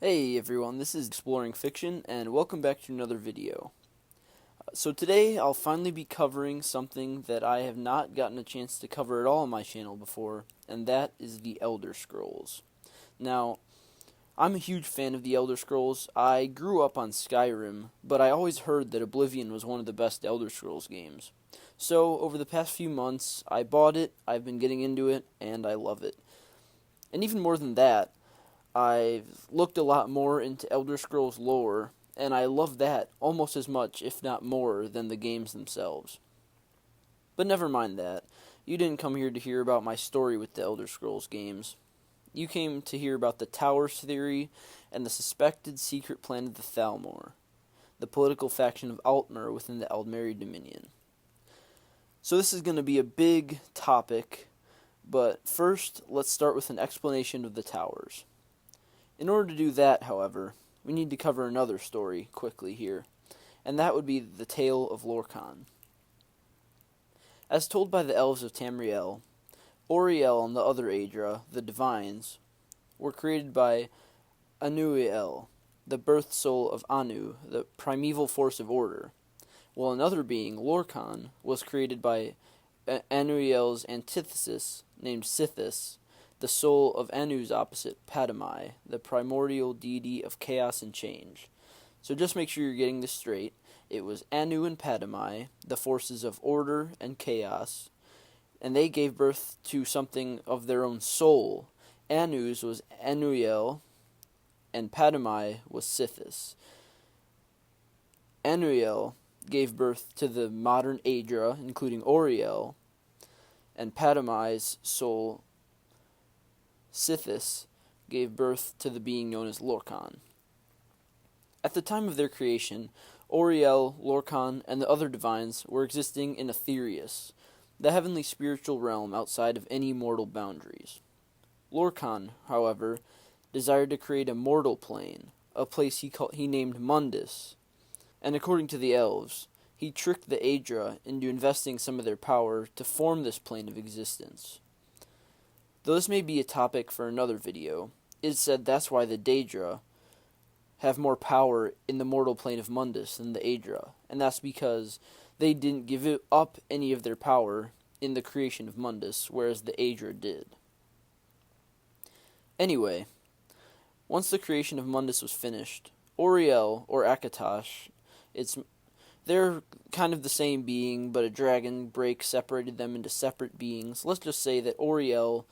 Hey everyone, this is Exploring Fiction, and welcome back to another video. So today I'll finally be covering something that I have not gotten a chance to cover at all on my channel before, and that is the Elder Scrolls. Now, I'm a huge fan of the Elder Scrolls. I grew up on Skyrim, but I always heard that Oblivion was one of the best Elder Scrolls games. So, over the past few months, I bought it, I've been getting into it, and I love it. And even more than that, I've looked a lot more into Elder Scrolls lore, and I love that almost as much, if not more, than the games themselves. But never mind that. You didn't come here to hear about my story with the Elder Scrolls games. You came to hear about the Towers theory and the suspected secret plan of the Thalmor, the political faction of Altmer within the Aldmeri Dominion. So this is going to be a big topic, but first, let's start with an explanation of the Towers. In order to do that, however, we need to cover another story quickly here, and that would be the Tale of Lorcan. As told by the elves of Tamriel, Auricalc and the other Aedra, the Divines, were created by Anuiel, the birth soul of Anu, the primeval force of order, while another being, Lorcan, was created by Anuiel's antithesis, named Sithis, the soul of Anu's opposite, Padamai, the primordial deity of chaos and change. So just make sure you're getting this straight. It was Anu and Padamai, the forces of order and chaos, and they gave birth to something of their own soul. Anu's was Anuiel, and Padamai was Sithis. Anuiel gave birth to the modern Aedra, including Auricalc, and Padamai's soul, Sithis, gave birth to the being known as Lorcan. At the time of their creation, Auricalc, Lorcan, and the other divines were existing in Aetherius, the heavenly spiritual realm outside of any mortal boundaries. Lorcan, however, desired to create a mortal plane, a place he named Mundus, and according to the elves, he tricked the Aedra into investing some of their power to form this plane of existence. Though this may be a topic for another video, it is said that's why the Daedra have more power in the mortal plane of Mundus than the Aedra, and that's because they didn't give up any of their power in the creation of Mundus, whereas the Aedra did. Anyway, once the creation of Mundus was finished, Auricalc, or Akatosh, they're kind of the same being, but a dragon break separated them into separate beings. Let's just say that Auricalc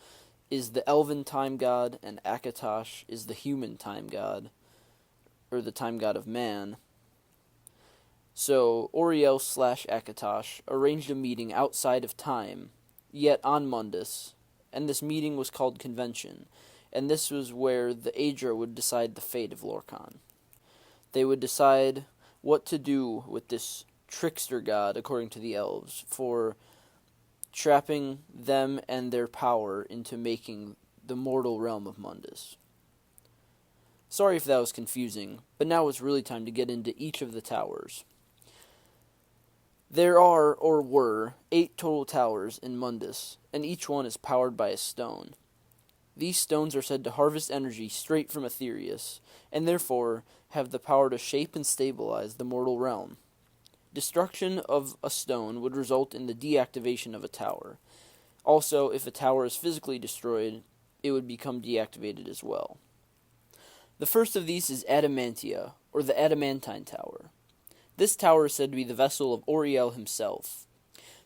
is the elven time god, and Akatosh is the human time god, or the time god of man. So, Auricalc/Akatosh arranged a meeting outside of time, yet on Mundus, and this meeting was called Convention, and this was where the Aedra would decide the fate of Lorcan. They would decide what to do with this trickster god, according to the elves, for trapping them and their power into making the mortal realm of Mundus. Sorry if that was confusing, but now it's really time to get into each of the towers. There are, or were, 8 total towers in Mundus, and each one is powered by a stone. These stones are said to harvest energy straight from Aetherius, and therefore have the power to shape and stabilize the mortal realm. Destruction of a stone would result in the deactivation of a tower. Also, if a tower is physically destroyed, it would become deactivated as well. The first of these is Adamantia, or the Adamantine Tower. This tower is said to be the vessel of Auricalc himself.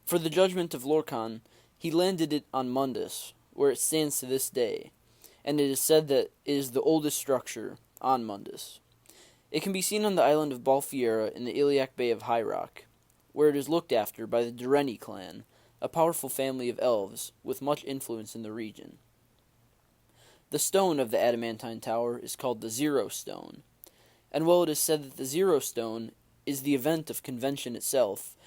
For the judgment of Lorcan, he landed it on Mundus, where it stands to this day, and it is said that it is the oldest structure on Mundus. It can be seen on the island of Balfiera in the Iliac Bay of High Rock, where it is looked after by the Dureni clan, a powerful family of elves with much influence in the region. The stone of the Adamantine Tower is called the Zero Stone, and while it is said that the Zero Stone is the event of Convention itself,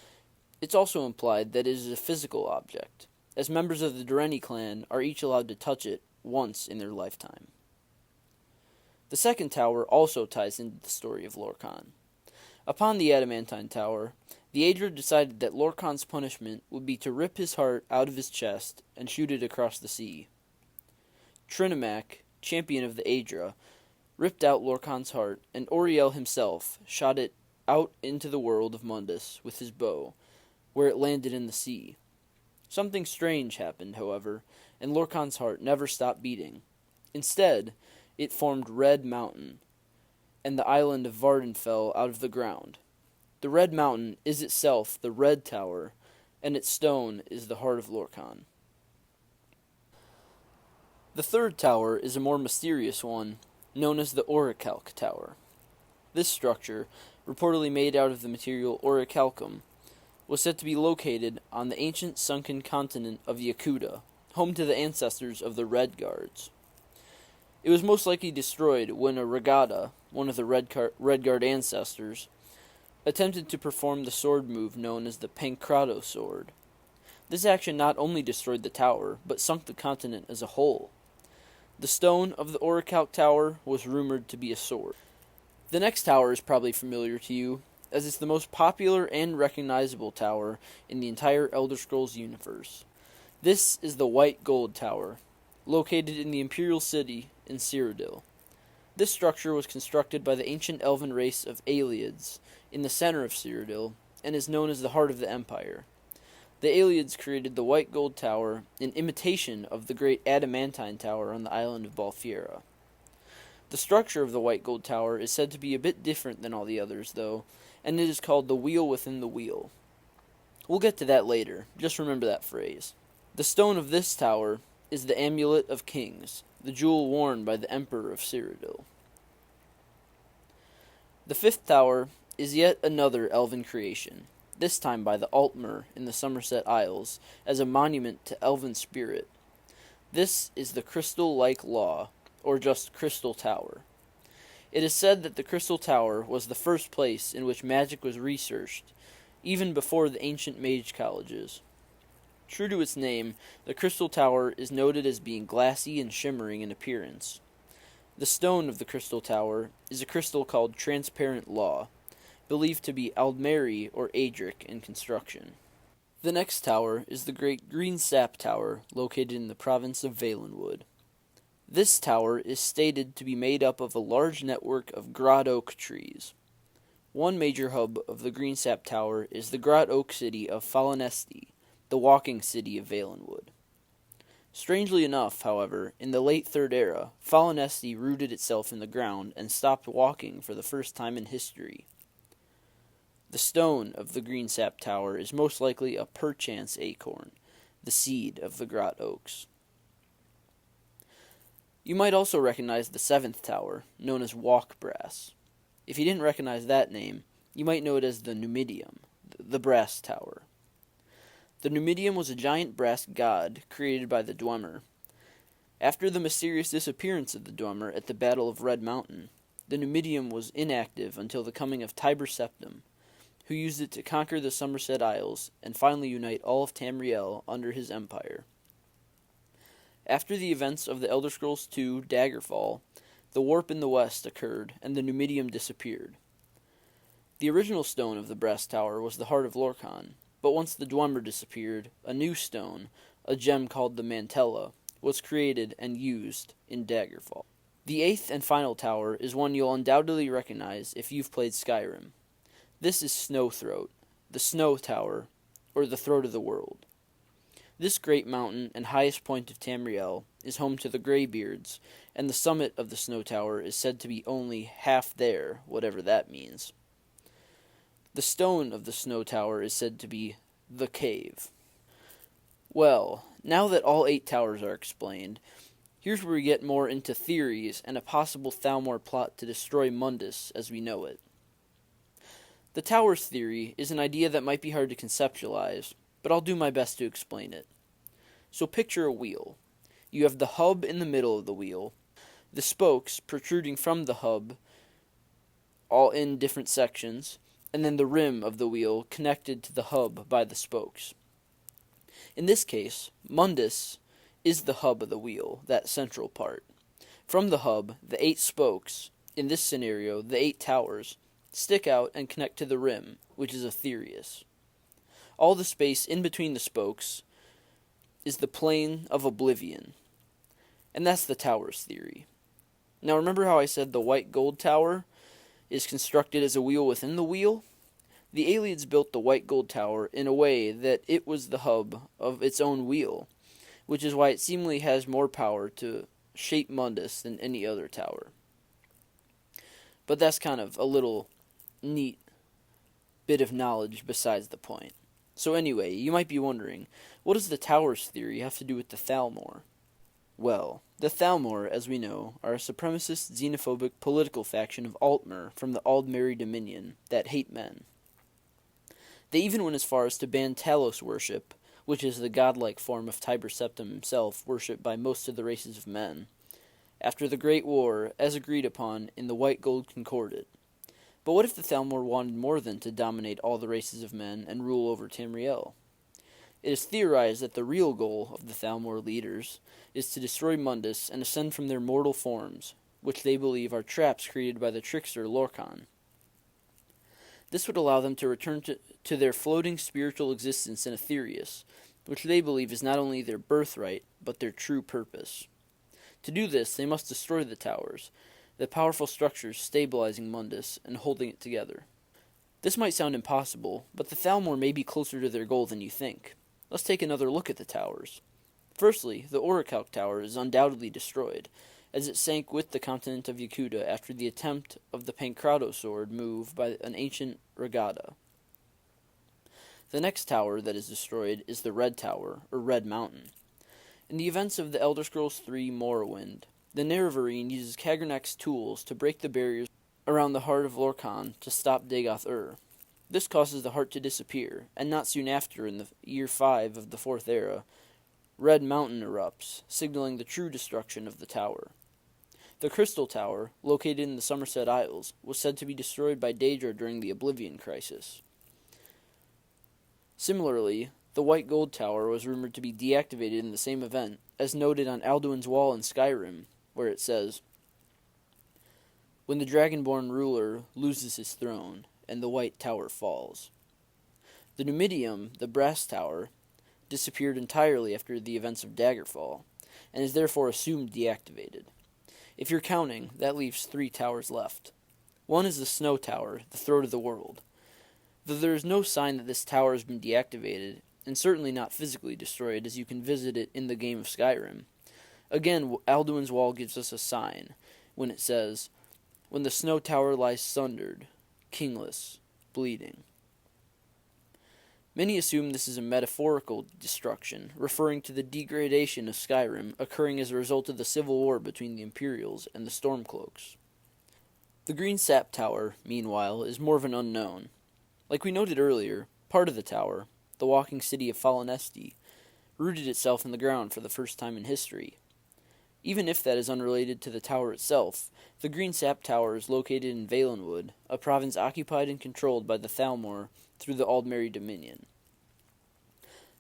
it's also implied that it is a physical object, as members of the Dureni clan are each allowed to touch it once in their lifetime. The second tower also ties into the story of Lorcan. Upon the Adamantine Tower, the Aedra decided that Lorcan's punishment would be to rip his heart out of his chest and shoot it across the sea. Trinimac, champion of the Aedra, ripped out Lorcan's heart, and Auriel himself shot it out into the world of Mundus with his bow, where it landed in the sea. Something strange happened, however, and Lorcan's heart never stopped beating. Instead, it formed Red Mountain, and the island of Vardenfell out of the ground. The Red Mountain is itself the Red Tower, and its stone is the heart of Lorcan. The third tower is a more mysterious one, known as the Auricalc Tower. This structure, reportedly made out of the material Auricalcum, was said to be located on the ancient sunken continent of Yakuta, home to the ancestors of the Red Guards. It was most likely destroyed when a Regada, one of the Red Guard ancestors, attempted to perform the sword move known as the Pancrado Sword. This action not only destroyed the tower, but sunk the continent as a whole. The stone of the Auricalc Tower was rumored to be a sword. The next tower is probably familiar to you, as it's the most popular and recognizable tower in the entire Elder Scrolls universe. This is the White Gold Tower, located in the Imperial City in Cyrodiil. This structure was constructed by the ancient elven race of Aelids in the center of Cyrodiil, and is known as the Heart of the Empire. The Aelids created the White Gold Tower in imitation of the great Adamantine Tower on the island of Balfiera. The structure of the White Gold Tower is said to be a bit different than all the others, though, and it is called the Wheel Within the Wheel. We'll get to that later, just remember that phrase. The stone of this tower is the Amulet of Kings, the jewel worn by the Emperor of Cyrodiil. The fifth tower is yet another elven creation, this time by the Altmer in the Somerset Isles, as a monument to elven spirit. This is the Crystal Lake Law, or just Crystal Tower. It is said that the Crystal Tower was the first place in which magic was researched, even before the ancient mage colleges. True to its name, the Crystal Tower is noted as being glassy and shimmering in appearance. The stone of the Crystal Tower is a crystal called Transparent Law, believed to be Aldmeri or Adric in construction. The next tower is the Great Green Sap Tower, located in the province of Valenwood. This tower is stated to be made up of a large network of grot oak trees. One major hub of the Green Sap Tower is the grot oak city of Falanesti, the walking city of Valenwood. Strangely enough, however, in the late Third Era, Falanesti rooted itself in the ground and stopped walking for the first time in history. The stone of the Green Sap Tower is most likely a perchance acorn, the seed of the grot oaks. You might also recognize the seventh tower, known as Walk Brass. If you didn't recognize that name, you might know it as the Numidium, the Brass Tower. The Numidium was a giant brass god created by the Dwemer. After the mysterious disappearance of the Dwemer at the Battle of Red Mountain, the Numidium was inactive until the coming of Tiber Septim, who used it to conquer the Somerset Isles and finally unite all of Tamriel under his empire. After the events of the Elder Scrolls II Daggerfall, the warp in the west occurred and the Numidium disappeared. The original stone of the Brass Tower was the Heart of Lorcan, but once the Dwemer disappeared, a new stone, a gem called the Mantella, was created and used in Daggerfall. The eighth and final tower is one you'll undoubtedly recognize if you've played Skyrim. This is Snowthroat, the Snow Tower, or the Throat of the World. This great mountain and highest point of Tamriel is home to the Greybeards, and the summit of the Snow Tower is said to be only half there, whatever that means. The stone of the Snow Tower is said to be the Cave. Well, now that all 8 towers are explained, here's where we get more into theories and a possible Thalmor plot to destroy Mundus as we know it. The Towers theory is an idea that might be hard to conceptualize, but I'll do my best to explain it. So picture a wheel. You have the hub in the middle of the wheel, the spokes protruding from the hub, all in different sections, and then the rim of the wheel connected to the hub by the spokes. In this case, Mundus is the hub of the wheel, that central part. From the hub, the 8 spokes, in this scenario, the 8 towers, stick out and connect to the rim, which is Aetherius. All the space in between the spokes is the plane of oblivion. And that's the Towers theory. Now remember how I said the white gold tower is constructed as a wheel within the wheel? The aliens built the white gold tower in a way that it was the hub of its own wheel, which is why it seemingly has more power to shape Mundus than any other tower. But that's kind of a little neat bit of knowledge besides the point. So anyway, you might be wondering, what does the Towers theory have to do with the Thalmor? Well, the Thalmor, as we know, are a supremacist, xenophobic political faction of Altmer from the Aldmeri Dominion that hate men. They even went as far as to ban Talos worship, which is the godlike form of Tiber Septim himself, worshipped by most of the races of men, after the Great War, as agreed upon in the White Gold Concordat. But what if the Thalmor wanted more than to dominate all the races of men and rule over Tamriel? It is theorized that the real goal of the Thalmor leaders is to destroy Mundus and ascend from their mortal forms, which they believe are traps created by the trickster Lorcan. This would allow them to return to their floating spiritual existence in Aetherius, which they believe is not only their birthright, but their true purpose. To do this, they must destroy the towers, the powerful structures stabilizing Mundus and holding it together. This might sound impossible, but the Thalmor may be closer to their goal than you think. Let's take another look at the towers. Firstly, the Auricalc Tower is undoubtedly destroyed, as it sank with the continent of Yakuta after the attempt of the Pancrado sword move by an ancient regatta. The next tower that is destroyed is the Red Tower, or Red Mountain. In the events of the Elder Scrolls III Morrowind, the Nerevarine uses Kagernak's tools to break the barriers around the heart of Lorcan to stop Dagoth-Ur. This causes the heart to disappear, and not soon after, in the year 5 of the Fourth Era, Red Mountain erupts, signaling the true destruction of the tower. The Crystal Tower, located in the Somerset Isles, was said to be destroyed by Daedra during the Oblivion Crisis. Similarly, the White Gold Tower was rumored to be deactivated in the same event, as noted on Alduin's Wall in Skyrim, where it says, "When the Dragonborn ruler loses his throne, and the White Tower falls." The Numidium, the Brass Tower, disappeared entirely after the events of Daggerfall, and is therefore assumed deactivated. If you're counting, that leaves 3 towers left. One is the Snow Tower, the Throat of the World. Though there is no sign that this tower has been deactivated, and certainly not physically destroyed, as you can visit it in the game of Skyrim. Again, Alduin's Wall gives us a sign, when it says, "When the Snow Tower lies sundered, kingless, bleeding." Many assume this is a metaphorical destruction, referring to the degradation of Skyrim occurring as a result of the civil war between the Imperials and the Stormcloaks. The Green Sap Tower, meanwhile, is more of an unknown. Like we noted earlier, part of the tower, the walking city of Falanesti, rooted itself in the ground for the first time in history. Even if that is unrelated to the tower itself, the Green Sap Tower is located in Valenwood, a province occupied and controlled by the Thalmor through the Aldmeri Dominion.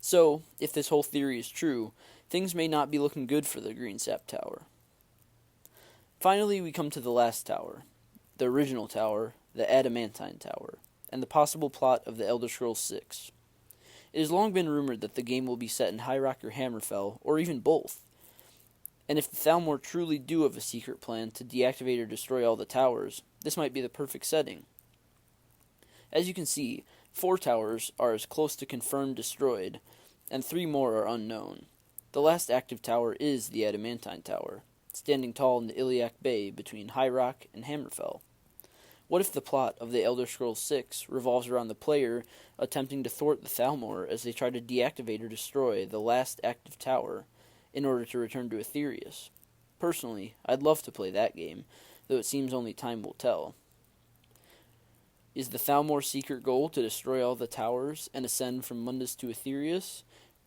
So, if this whole theory is true, things may not be looking good for the Green Sap Tower. Finally, we come to the last tower, the original tower, the Adamantine Tower, and the possible plot of the Elder Scrolls VI. It has long been rumored that the game will be set in High Rock or Hammerfell, or even both. And if the Thalmor truly do have a secret plan to deactivate or destroy all the towers, this might be the perfect setting. As you can see, 4 towers are as close to confirmed destroyed, and 3 more are unknown. The last active tower is the Adamantine Tower, standing tall in the Iliac Bay between High Rock and Hammerfell. What if the plot of the Elder Scrolls VI revolves around the player attempting to thwart the Thalmor as they try to deactivate or destroy the last active tower in order to return to Aetherius? Personally, I'd love to play that game, though it seems only time will tell. Is the Thalmor's secret goal to destroy all the towers and ascend from Mundus to Aetherius?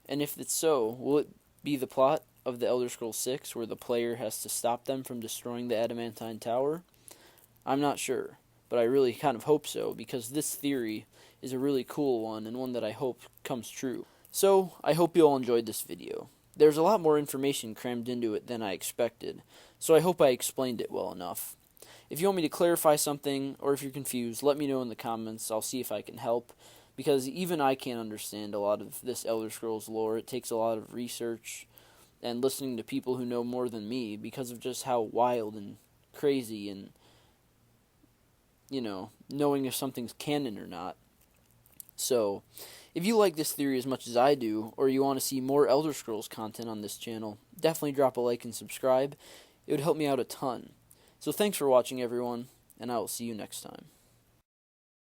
And if it's so, will it be the plot of the Elder Scrolls VI where the player has to stop them from destroying the Adamantine Tower? I'm not sure, but I really kind of hope so, because this theory is a really cool one and one that I hope comes true. So, I hope you all enjoyed this video. There's a lot more information crammed into it than I expected, so I hope I explained it well enough. If you want me to clarify something, or if you're confused, let me know in the comments. I'll see if I can help, because even I can't understand a lot of this Elder Scrolls lore. It takes a lot of research and listening to people who know more than me, because of just how wild and crazy and, knowing if something's canon or not. So, if you like this theory as much as I do, or you want to see more Elder Scrolls content on this channel, definitely drop a like and subscribe. It would help me out a ton. So thanks for watching, everyone, and I will see you next time.